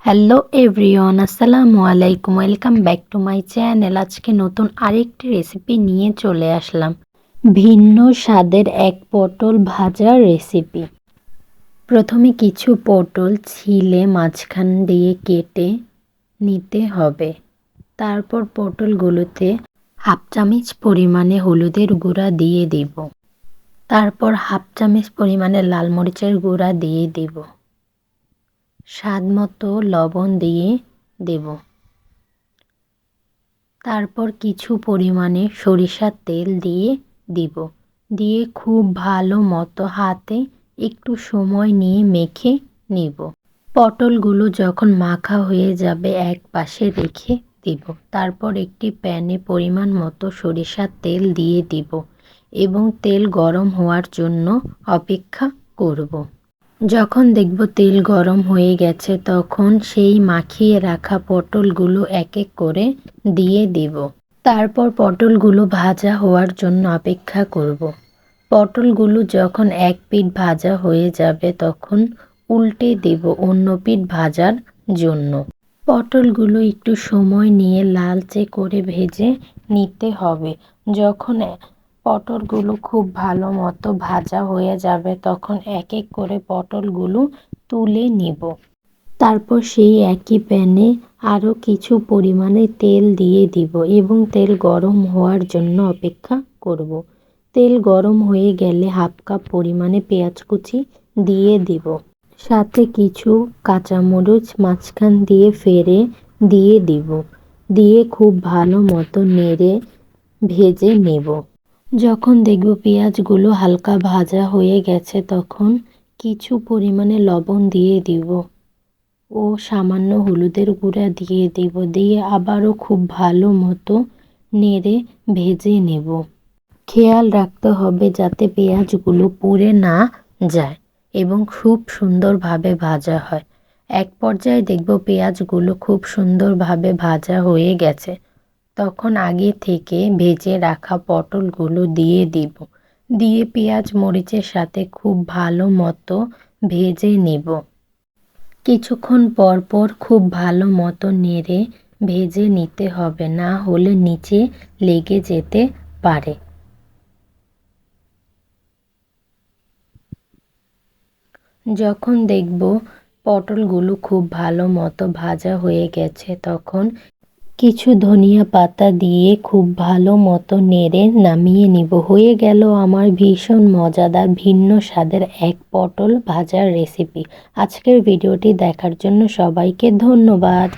Hello everyone, আসসালামু আলাইকুম। Welcome back to my channel. আজকে নতুন আরেকটি রেসিপি নিয়ে চলে আসলাম, ভিন্ন স্বাদের এক পটল ভাজার রেসিপি। প্রথমে কিছু পটল ছিলে মাঝখান দিয়ে কেটে নিতে হবে। তারপর পটলগুলোতে হাফ চামচ পরিমাণে হলুদের গুঁড়া দিয়ে দিব। তারপর হাফ চামচ পরিমাণে লাল মরিচের গুঁড়া দিয়ে দিব। স্বাদ মতো লবণ দিয়ে দেব। তারপর কিছু পরিমাণে সরিষার তেল দিয়ে দিব। দিয়ে খুব ভালো মতো হাতে একটু সময় নিয়ে মেখে নিব। পটলগুলো যখন মাখা হয়ে যাবে এক পাশে রেখে দিব। তারপর একটি প্যানে পরিমাণ মতো সরিষার তেল দিয়ে দিব এবং তেল গরম হওয়ার জন্য অপেক্ষা করব। যখন দেখব তেল গরম হয়ে গেছে তখন সেই মাখিয়ে রাখা পটলগুলো এক এক করে দিয়ে দেব। তারপর পটলগুলো ভাজা হওয়ার জন্য অপেক্ষা করব। পটলগুলো যখন এক পিঠ ভাজা হয়ে যাবে তখন উল্টে দেব অন্য পিঠ ভাজার জন্য। পটলগুলো একটু সময় নিয়ে লালচে করে ভেজে নিতে হবে। যখন পটলগুলো খুব ভালো মতো ভাজা হয়ে যাবে তখন এক এক করে পটলগুলো তুলে নিব। তারপর সেই একই প্যানে আরও কিছু পরিমাণে তেল দিয়ে দিব এবং তেল গরম হওয়ার জন্য অপেক্ষা করব। তেল গরম হয়ে গেলে হাফ কাপ পরিমাণে পেঁয়াজ কুচি দিয়ে দিব। সাথে কিছু কাঁচামরিচ মাঝখান দিয়ে ফেলে দিয়ে দিব। দিয়ে খুব ভালো মতো নেড়ে ভেজে নেব। যখন দেখব পেঁয়াজগুলো হালকা ভাজা হয়ে গেছে তখন কিছু পরিমাণে লবণ দিয়ে দিব ও সামান্য হলুদের গুঁড়া দিয়ে দিব। দিয়ে আবারও খুব ভালো মতো নেড়ে ভেজে নেব। খেয়াল রাখতে হবে যাতে পেঁয়াজগুলো পুড়ে না যায় এবং খুব সুন্দরভাবে ভাজা হয়। এক পর্যায়ে দেখব পেঁয়াজগুলো খুব সুন্দরভাবে ভাজা হয়ে গেছে। তখন আগে থেকে ভেজে রাখা পটলগুলো দিয়ে দিব। দিয়ে পেঁয়াজ মরিচের সাথে খুব ভালো মতো ভেজে নেব। কিছুক্ষণ পর পর খুব ভালো মতো নেড়ে ভেজে নিতে হবে, না হলে নিচে লেগে যেতে পারে। যখন দেখব পটলগুলো খুব ভালো মতো ভাজা হয়ে গেছে তখন কিছু ধনিয়া পাতা দিয়ে খুব ভালো মতো নেড়ে নামিয়ে নিব। হয়ে গেল আমার ভীষণ মজাদার ভিন্ন স্বাদের এক পটল ভাজার রেসিপি। আজকের ভিডিওটি দেখার জন্য সবাইকে ধন্যবাদ।